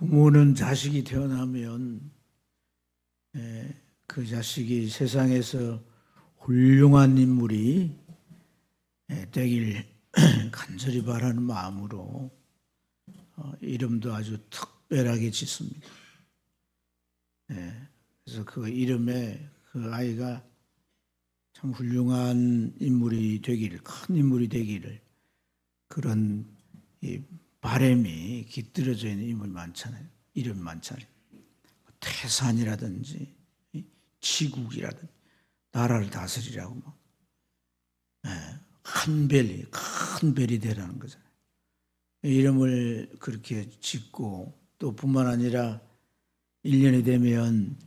부모는 자식이 태어나면 그 자식이 세상에서 훌륭한 인물이 되길 간절히 바라는 마음으로 이름도 아주 특별하게 짓습니다. 그래서 그 이름에 그 아이가 참 훌륭한 인물이 되기를, 큰 인물이 되기를, 그런 바람이 깃들여져 있는 인물이 많잖아요. 이름이 많잖아요. 태산이라든지 치국이라든지 나라를 다스리라고 큰 별이 되라는 거잖아요. 이름을 그렇게 짓고 또 뿐만 아니라 1년이 되면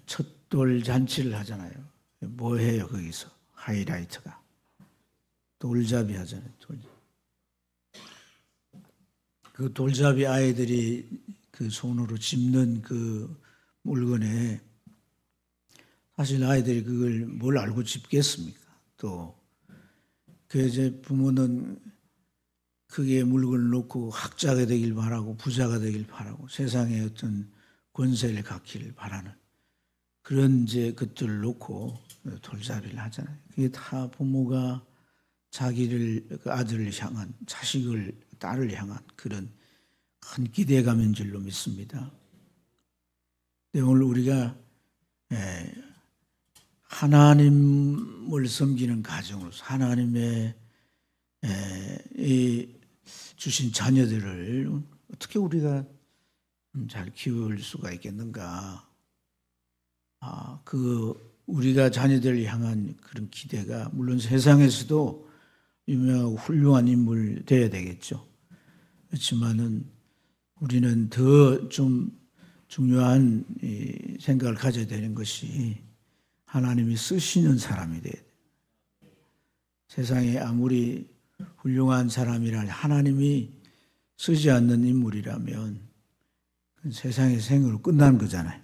첫돌 잔치를 하잖아요. 뭐 해요 거기서? 하이라이트가 돌잡이 하잖아요. 그 돌잡이 아이들이 그 손으로 짚는 그 물건에 사실 아이들이 그걸 뭘 알고 짚겠습니까? 또 그 이제 부모는 그게 물건을 놓고 학자가 되길 바라고 부자가 되길 바라고 세상에 어떤 권세를 갖기를 바라는 그런 이제 것들을 놓고 돌잡이를 하잖아요. 그게 다 부모가 자기를 그 아들을 향한 자식을 딸을 향한 그런 큰 기대감인 줄로 믿습니다. 근데 오늘 우리가 하나님을 섬기는 가정으로서 하나님의 이 주신 자녀들을 어떻게 우리가 잘 키울 수가 있겠는가? 우리가 자녀들을 향한 그런 기대가 물론 세상에서도 유명하고 훌륭한 인물 되어야 되겠죠. 그렇지만은 우리는 더 좀 중요한 생각을 가져야 되는 것이 하나님이 쓰시는 사람이 돼야 돼요. 세상에 아무리 훌륭한 사람이라 하나님이 쓰지 않는 인물이라면 세상의 생으로 끝난 거잖아요.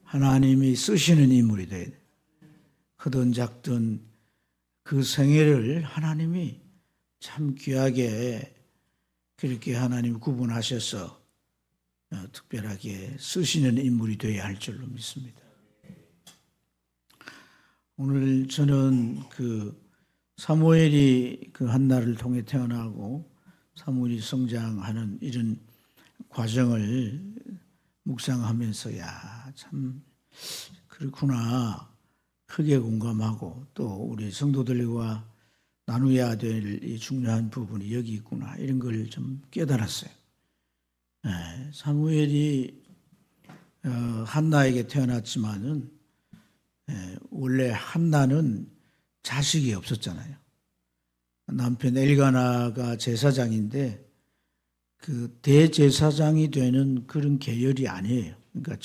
하나님이 쓰시는 인물이 돼야 돼요. 크든 작든 그 생애를 하나님이 참 귀하게 그렇게 하나님 구분하셔서 특별하게 쓰시는 인물이 되어야 할 줄로 믿습니다. 오늘 저는 그 사무엘이 그 한나를 통해 태어나고 사무엘이 성장하는 이런 과정을 묵상하면서 참 그렇구나 크게 공감하고 또 우리 성도들과 나누어야 될 이 중요한 부분이 여기 있구나 이런 걸 좀 깨달았어요. 사무엘이 한나에게 태어났지만은 원래 한나는 자식이 없었잖아요. 남편 엘가나가 제사장인데 그 대제사장이 되는 그런 계열이 아니에요. 그러니까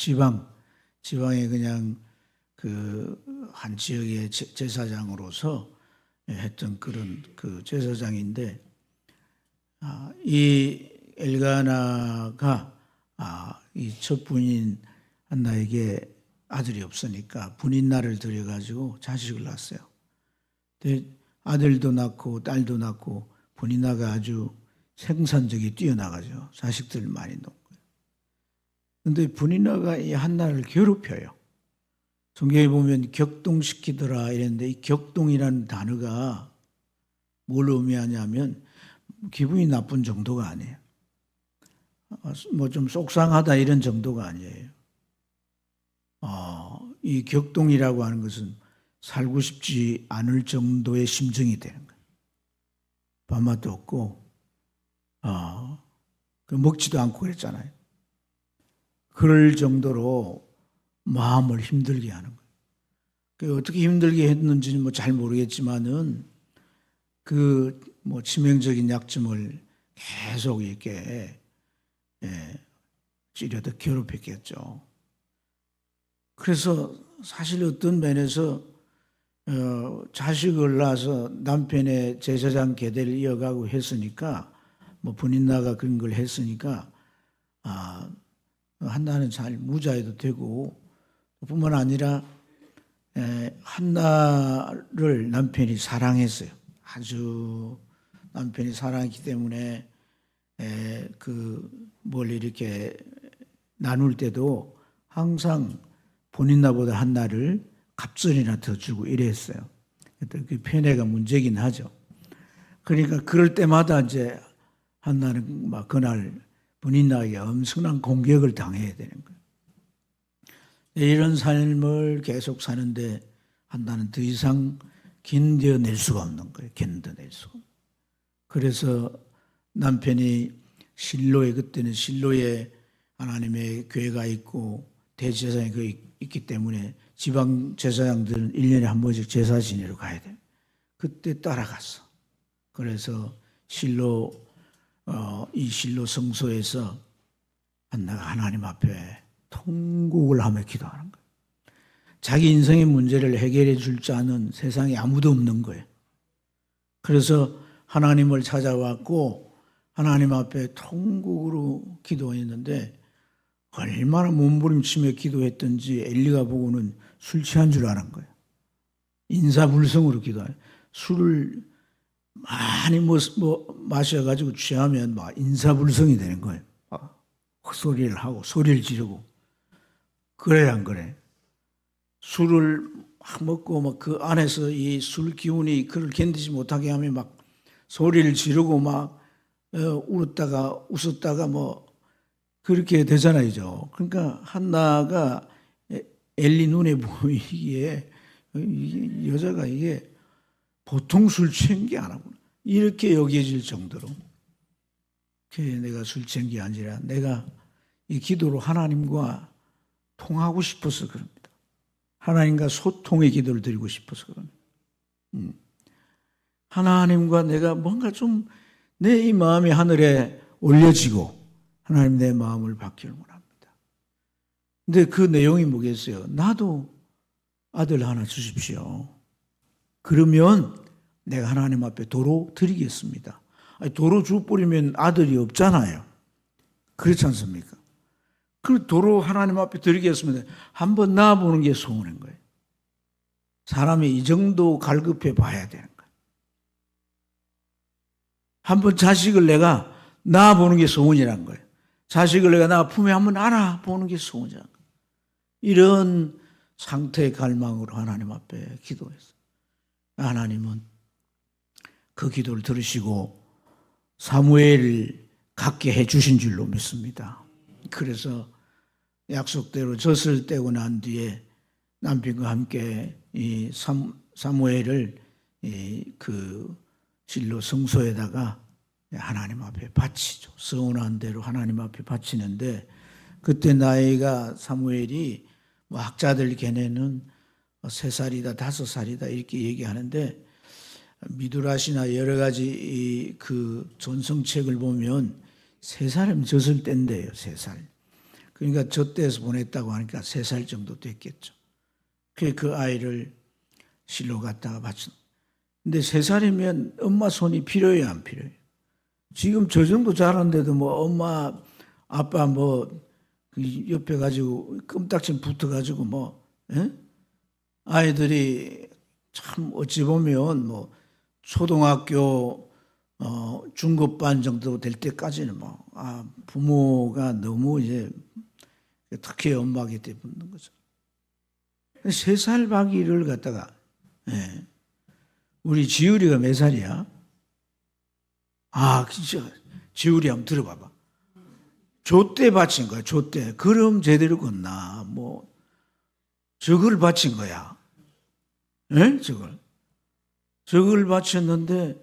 지방에 그냥 그 한 지역의 제사장으로서 했던 그런 그 제사장인데 이 엘가나가 이 첫 부인 한나에게 아들이 없으니까 분인날을 들여가지고 자식을 낳았어요. 근데 아들도 낳고 딸도 낳고 분인나가 아주 생산적이 뛰어나가죠. 자식들을 많이 낳고. 그런데 분인나가 이 한나를 괴롭혀요. 성경에 보면 격동시키더라 이랬는데 이 격동이라는 단어가 뭘 의미하냐면 기분이 나쁜 정도가 아니에요. 뭐 좀 속상하다 이런 정도가 아니에요. 이 격동이라고 하는 것은 살고 싶지 않을 정도의 심정이 되는 거예요. 밥맛도 없고 먹지도 않고 그랬잖아요. 그럴 정도로 마음을 힘들게 하는 거예요. 어떻게 힘들게 했는지는 뭐 잘 모르겠지만은 그 뭐 치명적인 약점을 계속 이렇게 찌려다 괴롭혔겠죠. 그래서 사실 어떤 면에서 자식을 낳아서 남편의 제사장 계대를 이어가고 했으니까 뭐 분인나가 그런 걸 했으니까 한나는 잘 무자해도 되고 뿐만 아니라 한나를 남편이 사랑했어요. 아주 남편이 사랑했기 때문에 그 뭘 이렇게 나눌 때도 항상 본인 나보다 한나를 갑절이나 더 주고 이랬어요. 그 편애가 문제긴 하죠. 그러니까 그럴 때마다 이제 한나는 막 그날 본인나에게 엄청난 공격을 당해야 되는 거예요. 이런 삶을 계속 사는데 한나는 더 이상 견뎌낼 수가 없는 거예요. 견뎌낼 수가. 그래서 남편이 실로에, 그때는 실로에 하나님의 교회가 있고 대제사장이 있기 때문에 지방 제사장들은 1년에 한 번씩 제사 지내러 가야 돼요. 그때 따라갔어. 그래서 이 실로 성소에서 한나가 하나님 앞에 통곡을 하며 기도하는 거예요. 자기 인생의 문제를 해결해 줄 자는 세상에 아무도 없는 거예요. 그래서 하나님을 찾아왔고 하나님 앞에 통곡으로 기도했는데 얼마나 몸부림치며 기도했던지 엘리가 보고는 술 취한 줄 아는 거예요. 인사불성으로 기도해요. 술을 많이 마셔가지고 취하면 막 인사불성이 되는 거예요. 헛소리를 하고 소리를 지르고. 그래 안 그래? 술을 막 먹고 막 그 안에서 이 술 기운이 그를 견디지 못하게 하면 막 소리를 지르고 막 울었다가 웃었다가 뭐 그렇게 되잖아요. 그러니까 한나가 엘리 눈에 보이기에 여자가 이게 보통 술 취한 게 아니구나 이렇게 여겨질 정도로 내가 술 취한 게 아니라 내가 이 기도로 하나님과 통하고 싶어서 그럽니다. 하나님과 소통의 기도를 드리고 싶어서 그럽니다. 하나님과 내가 뭔가 좀 내 이 마음이 하늘에 올려지고 하나님 내 마음을 받기를 원합니다. 근데 그 내용이 뭐겠어요? 나도 아들 하나 주십시오. 그러면 내가 하나님 앞에 도로 드리겠습니다. 도로 줘버리면 아들이 없잖아요. 그렇지 않습니까? 그 도로 하나님 앞에 드리겠습니다. 한번 낳아보는 게 소원인 거예요. 사람이 이 정도 갈급해 봐야 되는 거예요. 한번 자식을 내가 낳아보는 게 소원이란 거예요. 자식을 내가 낳아 품에 한번 안아보는 게 소원이란 거예요. 이런 상태의 갈망으로 하나님 앞에 기도했어요. 하나님은 그 기도를 들으시고 사무엘을 갖게 해주신 줄로 믿습니다. 그래서 약속대로 젖을 떼고 난 뒤에 남편과 함께 이 사무엘을 그 실로 성소에다가 하나님 앞에 바치죠. 서운한 대로 하나님 앞에 바치는데 그때 나이가 사무엘이 뭐 학자들 견해는 3살이다 5살이다 이렇게 얘기하는데 미드라시나 여러 가지 그 전성책을 보면 3살이면 젖을 뗀대요. 3살. 그러니까 젖대에서 보냈다고 하니까 3살 정도 됐겠죠. 그 아이를 실로 갖다가 바친. 근데 3살이면 엄마 손이 필요해요, 안 필요해요? 지금 저 정도 자랐는데도 뭐 엄마, 아빠 뭐 옆에 가지고 껌딱지 붙어가지고 뭐 아이들이 참 어찌 보면 뭐 초등학교 중급반 정도 될 때까지는 뭐 부모가 너무 이제 특히 엄마에게 붙는 거죠. 3살 박이를 갖다가 우리 지율이가 몇 살이야? 진짜 지율이 한번 들어봐봐. 조 때 바친 거야. 조 때. 그럼 제대로 걷나? 뭐 저걸 바친 거야. 저걸 바쳤는데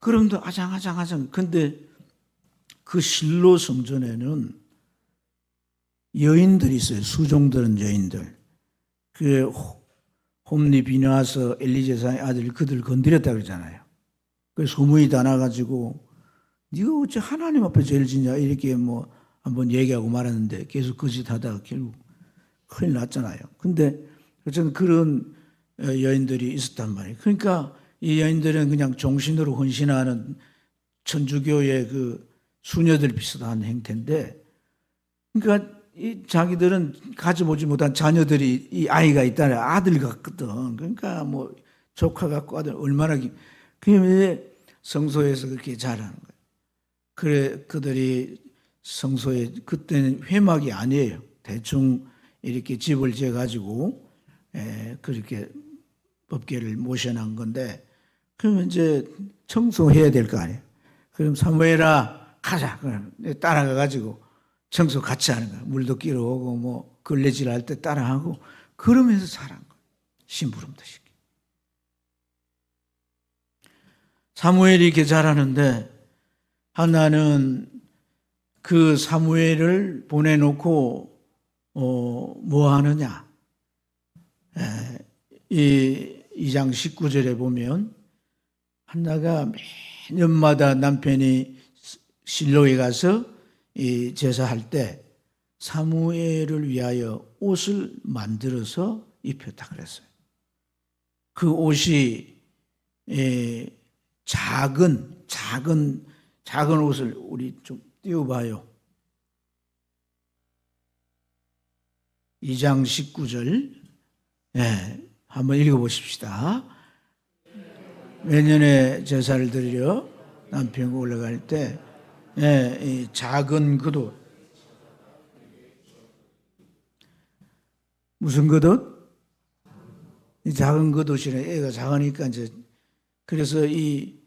그럼도 아장아장. 근데 그 실로 성전에는 여인들이 있어요. 수종들은 여인들. 그 홈리 비나와서 엘리제사의 아들 그들 건드렸다 그러잖아요. 그래서 소문이 다 나가지고 네가 어째 하나님 앞에 죄를 지냐 이렇게 뭐 한번 얘기하고 말았는데 계속 거짓하다가 결국 큰일 났잖아요. 근데 어쨌든 그런 여인들이 있었단 말이에요. 그러니까 이 여인들은 그냥 종신으로 헌신하는 천주교의 그 수녀들 비슷한 행태인데, 그러니까 이 자기들은 가져보지 못한 자녀들이 이 아이가 있다는 아들 같거든. 그러니까 뭐 조카 같고 아들 얼마나 그게 성소에서 그렇게 잘하는 거예요. 그래 그들이 성소에 그때는 회막이 아니에요. 대충 이렇게 집을 지어 가지고 그렇게 법궤를 모셔놓은 건데, 그러면 이제 청소해야 될 거 아니에요. 그럼 사무엘아 가자. 따라가 가지고 청소 같이 하는 거야. 물도 끼러 오고 뭐 걸레질 할 때 따라하고 그러면서 자란 거야. 심부름도 시키. 사무엘이 이렇게 자라는데 하나는 그 사무엘을 보내놓고 뭐 하느냐. 이 2장 19절에 보면 한나가 매년마다 남편이 실로에 가서 이 제사할 때 사무엘을 위하여 옷을 만들어서 입혔다 그랬어요. 그 옷이 작은 옷을 우리 좀 띄워봐요. 2장 19절 한번 읽어보십시다. 매년에 제사를 드리려 남편과 올라갈 때 이 작은 겉옷, 무슨 겉옷? 이 작은 겉옷이라 애가 작으니까 이제 그래서 이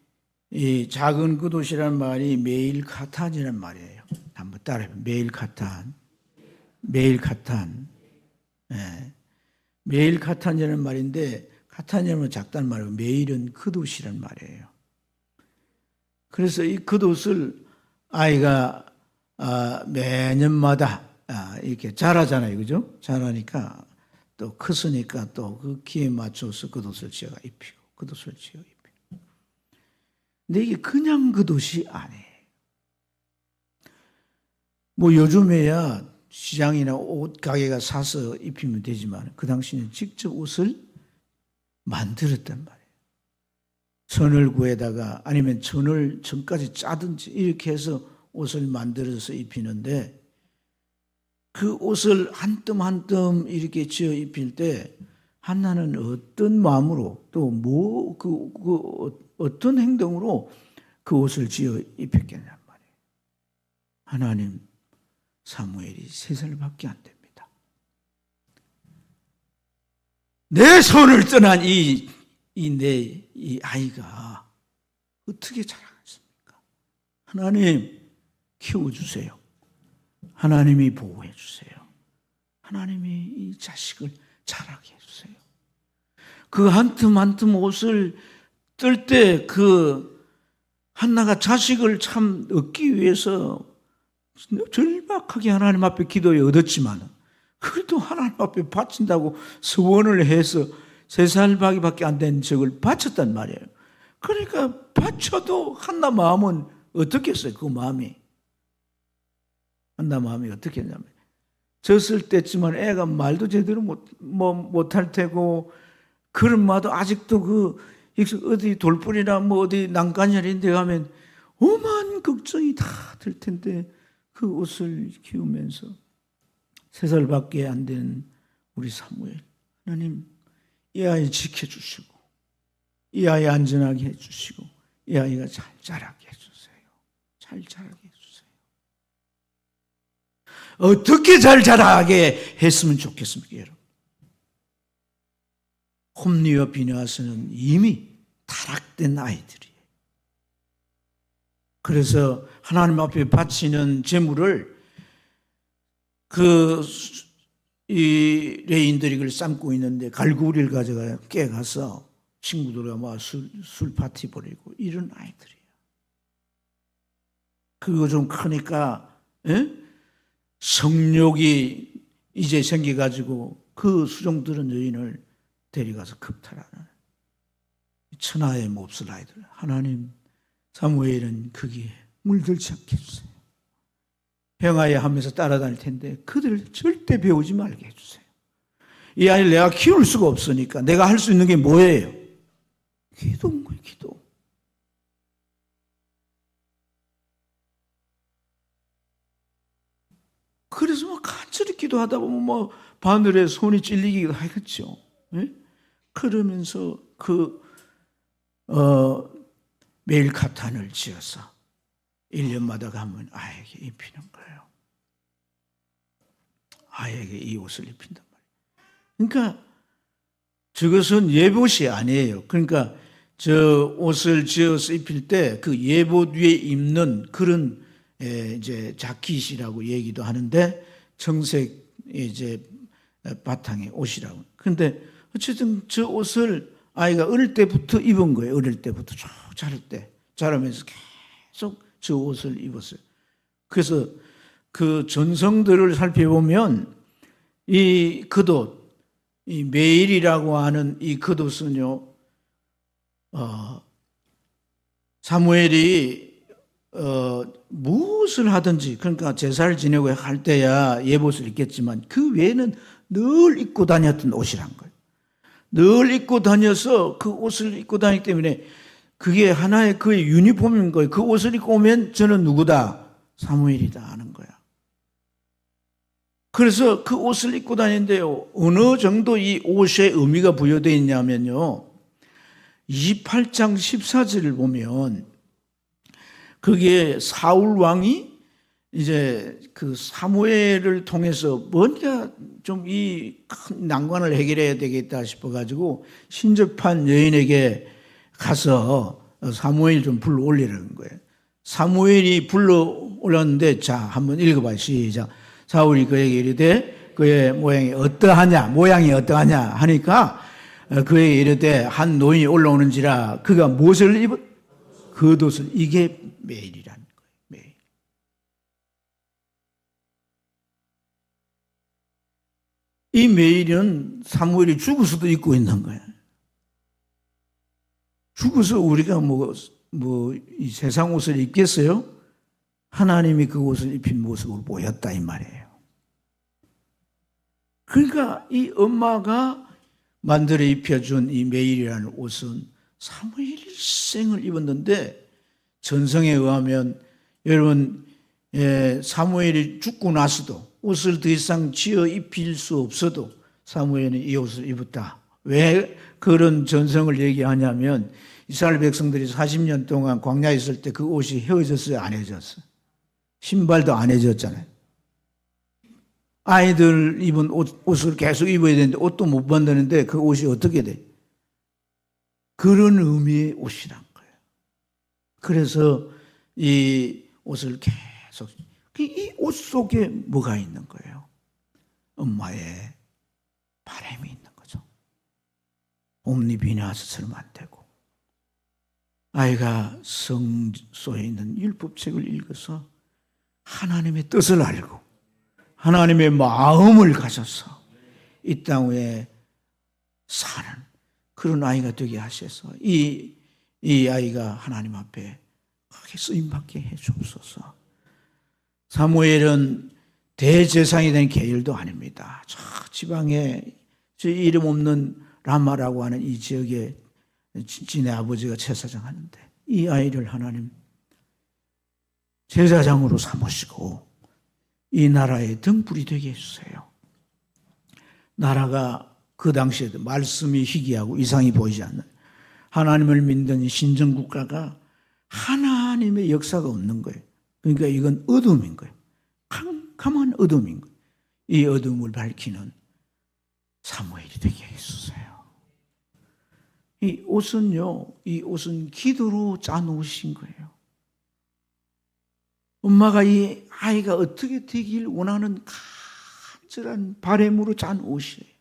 작은 겉옷이라는 말이 메일 카탄이라는 말이에요. 한번 따라해요. 메일 카탄. 메일 카탄이라는 말인데 카탄이라는 작다는 말이고 메일은 겉옷이라는 말이에요. 그래서 이 겉옷을 아이가 매년마다 이렇게 자라잖아요, 그죠? 자라니까 또 컸으니까 또 그 키에 맞춰서 겉옷을 지어가 입히고 겉옷을 지어 입히고. 근데 이게 그냥 겉옷이 아니에요. 뭐 요즘에야 시장이나 옷 가게가 사서 입히면 되지만 그 당시에는 직접 옷을 만들었단 말이에요. 천을 구해다가 아니면 천을 전까지 짜든지 이렇게 해서 옷을 만들어서 입히는데 그 옷을 한 뜸 한 뜸 이렇게 지어 입힐 때 한나는 어떤 마음으로 또 어떤 행동으로 그 옷을 지어 입혔겠냔 말이에요. 하나님, 사무엘이 3살밖에 안 됩니다. 내 손을 떠난 이 아이가 어떻게 자라겠습니까? 하나님 키워주세요. 하나님이 보호해 주세요. 하나님이 이 자식을 자라게 해주세요. 그 한 틈 한 틈 옷을 뜰 때 그 한나가 자식을 참 얻기 위해서 절박하게 하나님 앞에 기도에 얻었지만 그래도 하나님 앞에 바친다고 서원을 해서 3살밖에 안 된 적을 바쳤단 말이에요. 그러니까 바쳐도 한나 마음은 어떻겠어요? 그 마음이. 한나 마음이 어떻게 했냐면 졌을 때쯤은 애가 말도 제대로 못할 테고 그런마도 아직도 어디 돌불이나 뭐 어디 난간이인데 가면 오만 걱정이 다 들 텐데 그 옷을 키우면서 3살밖에 안 된 우리 사무엘, 하나님 이 아이 지켜주시고 이 아이 안전하게 해주시고 이 아이가 잘 자라게 해주세요. 잘 자라게 해주세요. 어떻게 잘 자라게 했으면 좋겠습니까, 여러분? 홈리와 비느하스는 이미 타락된 아이들이에요. 그래서 하나님 앞에 바치는 제물을 이 레인들이 그걸 삶고 있는데 갈구리를 가져가 깨가서 친구들과 막 술 파티 벌이고 이런 아이들이에요. 그거 좀 크니까 성욕이 이제 생겨가지고 그 수종들은 여인을 데려가서 겁탈하는 천하의 몹쓸 아이들. 하나님, 사무엘은 거기에 물들지 않게 해주세요. 행하여 하면서 따라다닐 텐데 그들을 절대 배우지 말게 해주세요. 이 아이를 내가 키울 수가 없으니까 내가 할 수 있는 게 뭐예요? 기도인 거예요, 기도. 그래서 뭐 간절히 기도하다 보면 뭐 바늘에 손이 찔리기도 하겠죠. 네? 그러면서 매일 카탄을 지어서 1년마다 가면 아이에게 입히는 거예요. 아이에게 이 옷을 입힌단 말이에요. 그러니까 저것은 예봇이 아니에요. 그러니까 저 옷을 지어서 입힐 때 그 예봇 위에 입는 그런 이제 자킷이라고 얘기도 하는데 청색 이제 바탕의 옷이라고. 그런데 어쨌든 저 옷을 아이가 어릴 때부터 입은 거예요. 어릴 때부터 쭉 자랄 때 자라면서 계속 저 옷을 입었어요. 그래서 그 전성들을 살펴보면 이 겉옷, 이 메일이라고 하는 이 겉옷은요, 사무엘이 무엇을 하든지, 그러니까 제사를 지내고 할 때야 예봇을 입겠지만 그 외에는 늘 입고 다녔던 옷이란 거예요. 늘 입고 다녀서 그 옷을 입고 다니기 때문에 그게 하나의 그의 유니폼인 거예요. 그 옷을 입고 오면 저는 누구다? 사무엘이다 하는 거야. 그래서 그 옷을 입고 다니는데요, 어느 정도 이 옷에 의미가 부여되어 있냐면요, 28장 14절을 보면 거기에 사울 왕이 이제 그 사무엘을 통해서 뭔가 좀 이 큰 난관을 해결해야 되겠다 싶어가지고 신접한 여인에게 가서 사무엘 좀 불러 올리라는 거예요. 사무엘이 불러 올렸는데, 자, 한번 읽어봐요. 시작. 사울이 그에게 이르되 그의 모양이 어떠하냐 하니까 그에게 이르되 한 노인이 올라오는지라 그가 무엇을 입었? 겉옷을. 이게 메일이라는 거예요. 메일. 이 메일은 사무엘이 죽어서도 입고 있는 거예요. 죽어서 우리가 이 세상 옷을 입겠어요? 하나님이 그 옷을 입힌 모습을 보였다 이 말이에요. 그러니까 이 엄마가 만들어 입혀준 이 메일이라는 옷은 사무엘 일생을 입었는데, 전성에 의하면 여러분 사무엘이 죽고 나서도 옷을 더 이상 지어 입힐 수 없어도 사무엘은 이 옷을 입었다. 왜 그런 전성을 얘기하냐면 이스라엘 백성들이 40년 동안 광야에 있을 때 그 옷이 헤어졌어요? 안 헤어졌어요? 신발도 안 헤어졌잖아요. 아이들 입은 옷을 계속 입어야 되는데 옷도 못 만드는데 그 옷이 어떻게 돼? 그런 의미의 옷이란 거예요. 그래서 이 옷을 계속, 이 옷 속에 뭐가 있는 거예요? 엄마의 바람이 있는 거죠. 옴니 비나스처럼 안 되고, 아이가 성소에 있는 율법책을 읽어서 하나님의 뜻을 알고 하나님의 마음을 가져서 이 땅 위에 사는 그런 아이가 되게 하셔서 이 아이가 하나님 앞에 크게 쓰임받게 해 주옵소서. 사무엘은 대제사장이 된 계율도 아닙니다. 저 지방에 저 이름 없는 라마라고 하는 이 지역에 지네 아버지가 제사장 하는데 이 아이를 하나님 제사장으로 삼으시고 이 나라의 등불이 되게 해주세요. 나라가 그 당시에도 말씀이 희귀하고 이상이 보이지 않는 하나님을 믿는 신정국가가 하나님의 역사가 없는 거예요. 그러니까 이건 어둠인 거예요. 캄캄한 어둠인 거예요. 이 어둠을 밝히는 사무엘이 되게 해주세요. 이 옷은 기도로 짠 옷인 거예요. 엄마가 이 아이가 어떻게 되길 원하는 간절한 바람으로 짠 옷이에요.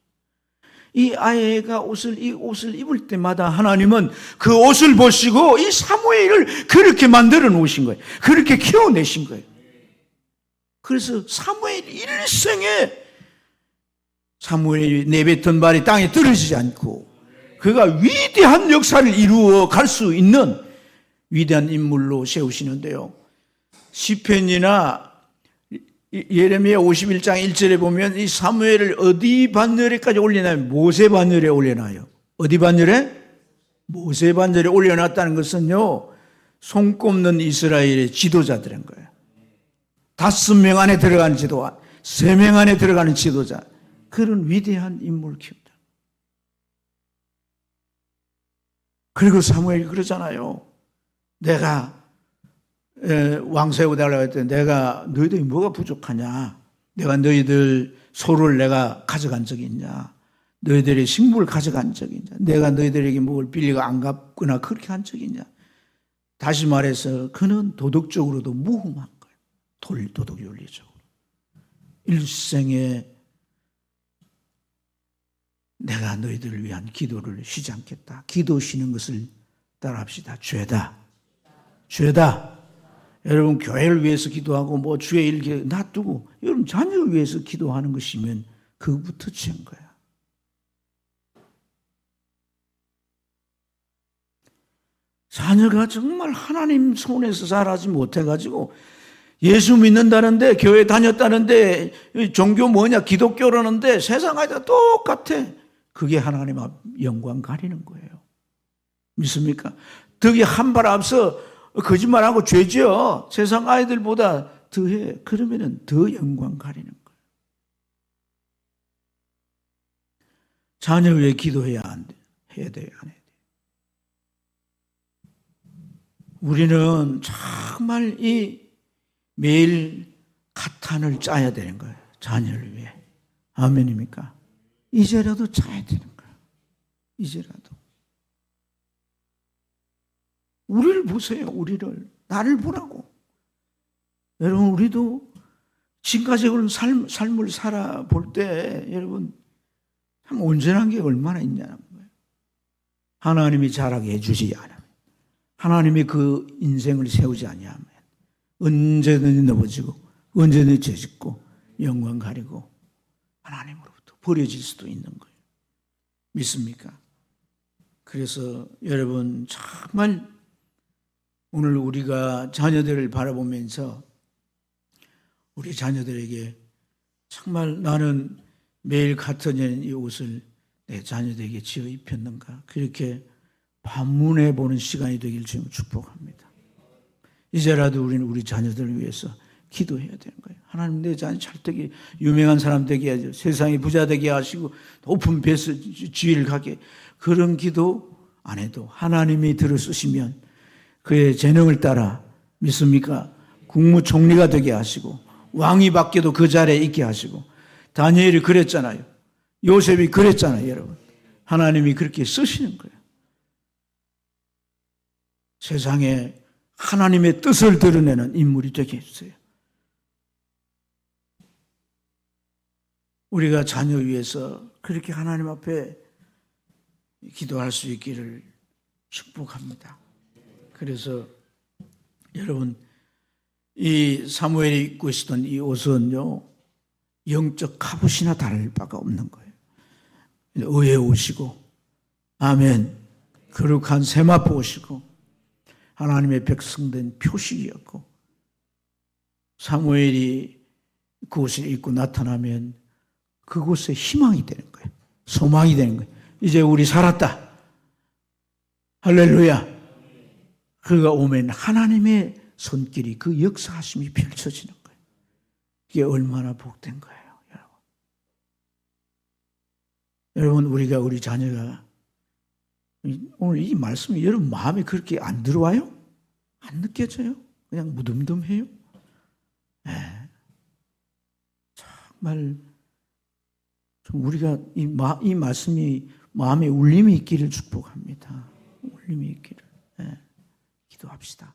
이 아이가 이 옷을 입을 때마다 하나님은 그 옷을 보시고 이 사무엘을 그렇게 만들어 놓으신 거예요. 그렇게 키워내신 거예요. 그래서 사무엘 일생에 사무엘이 내뱉은 말이 땅에 떨어지지 않고 그가 위대한 역사를 이루어 갈 수 있는 위대한 인물로 세우시는데요. 시편이나 예레미야 51장 1절에 보면 이 사무엘을 어디 반열에까지 올려놔요? 모세 반열에 올려놔요. 어디 반열에? 모세 반열에 올려놨다는 것은요, 손꼽는 이스라엘의 지도자들인 거예요. 5명 안에 들어가는 지도자, 3명 안에 들어가는 지도자, 그런 위대한 인물을 키운다. 그리고 사무엘이 그러잖아요. 내가 왕 세우달라고 했더니 내가 너희들이 뭐가 부족하냐? 내가 너희들 소를 내가 가져간 적이 있냐? 너희들의 식물을 가져간 적이 있냐? 내가 너희들에게 뭘 빌리고 안 갚거나 그렇게 한 적이 있냐? 다시 말해서 그는 도덕적으로도 무흠한 거예요. 도덕 윤리적으로. 일생에 내가 너희들을 위한 기도를 쉬지 않겠다. 기도 쉬는 것을 따라합시다. 죄다. 죄다. 여러분 교회를 위해서 기도하고 뭐 주의 일 놔두고 여러분 자녀를 위해서 기도하는 것이면 그거부터 죄인 거야. 자녀가 정말 하나님 손에서 자라지 못해가지고 예수 믿는다는데 교회 다녔다는데 종교 뭐냐 기독교라는데 세상 아이들 똑같아. 그게 하나님 앞 영광 가리는 거예요. 믿습니까? 덕이 한 발 앞서 거짓말하고 죄지어 세상 아이들보다 더해. 그러면은 더 영광 가리는 거예요. 자녀 위해 기도해야 안 돼. 해야 돼요, 안 해야 돼. 우리는 정말 이 매일 가탄을 짜야 되는 거예요. 자녀를 위해. 아멘입니까? 이제라도 짜야 되는 거예요. 이제라도. 우리를 보세요. 우리를. 나를 보라고. 여러분 우리도 지금까지 삶을 살아볼 때 여러분 참 온전한 게 얼마나 있냐는 거예요. 하나님이 자라게 해주지 않으면, 하나님이 그 인생을 세우지 아니하면 언제든지 넘어지고 언제든지 죄짓고 영광 가리고 하나님으로부터 버려질 수도 있는 거예요. 믿습니까? 그래서 여러분 정말 오늘 우리가 자녀들을 바라보면서 우리 자녀들에게 정말 나는 매일 같은 이 옷을 내 자녀들에게 지어 입혔는가 그렇게 반문해 보는 시간이 되길 주님 축복합니다. 이제라도 우리는 우리 자녀들을 위해서 기도해야 되는 거예요. 하나님 내 자녀 잘 되게 유명한 사람 되게 하죠. 세상에 부자 되게 하시고 높은 배에서 지위를 가게 그런 기도 안 해도 하나님이 들어 쓰시면 그의 재능을 따라 믿습니까? 국무총리가 되게 하시고 왕이 밖에도 그 자리에 있게 하시고 다니엘이 그랬잖아요. 요셉이 그랬잖아요. 여러분 하나님이 그렇게 쓰시는 거예요. 세상에 하나님의 뜻을 드러내는 인물이 되게 해주세요. 우리가 자녀 위해서 그렇게 하나님 앞에 기도할 수 있기를 축복합니다. 그래서 여러분 이 사무엘이 입고 있었던 이 옷은요 영적 갑옷이나 다를 바가 없는 거예요. 의의 옷이고 아멘 거룩한 세마포 옷이고 하나님의 백성된 표식이었고 사무엘이 그 옷을 입고 나타나면 그곳에 희망이 되는 거예요. 소망이 되는 거예요. 이제 우리 살았다. 할렐루야. 그가 오면 하나님의 손길이 그 역사하심이 펼쳐지는 거예요. 이게 얼마나 복된 거예요. 여러분 우리가 우리 자녀가 오늘 이 말씀이 여러분 마음에 그렇게 안 들어와요? 안 느껴져요? 그냥 무덤덤해요? 네. 정말 좀 우리가 이 말씀이 마음에 울림이 있기를 축복합니다. 울림이 있기를. 네. 기도합시다.